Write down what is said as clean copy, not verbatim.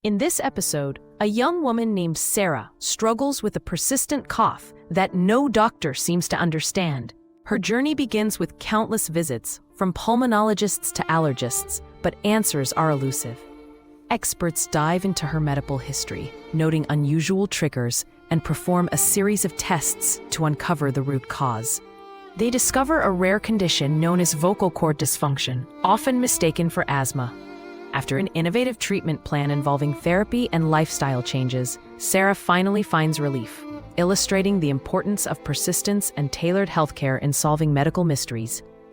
In this episode, a young woman named Sarah struggles with a persistent cough that no doctor seems to understand. Her journey begins with countless visits, from pulmonologists to allergists, but answers are elusive. Experts dive into her medical history, noting unusual triggers, and perform a series of tests to uncover the root cause. They discover a rare condition known as vocal cord dysfunction, often mistaken for asthma. After an innovative treatment plan involving therapy and lifestyle changes, Sarah finally finds relief, illustrating the importance of persistence and tailored healthcare in solving medical mysteries.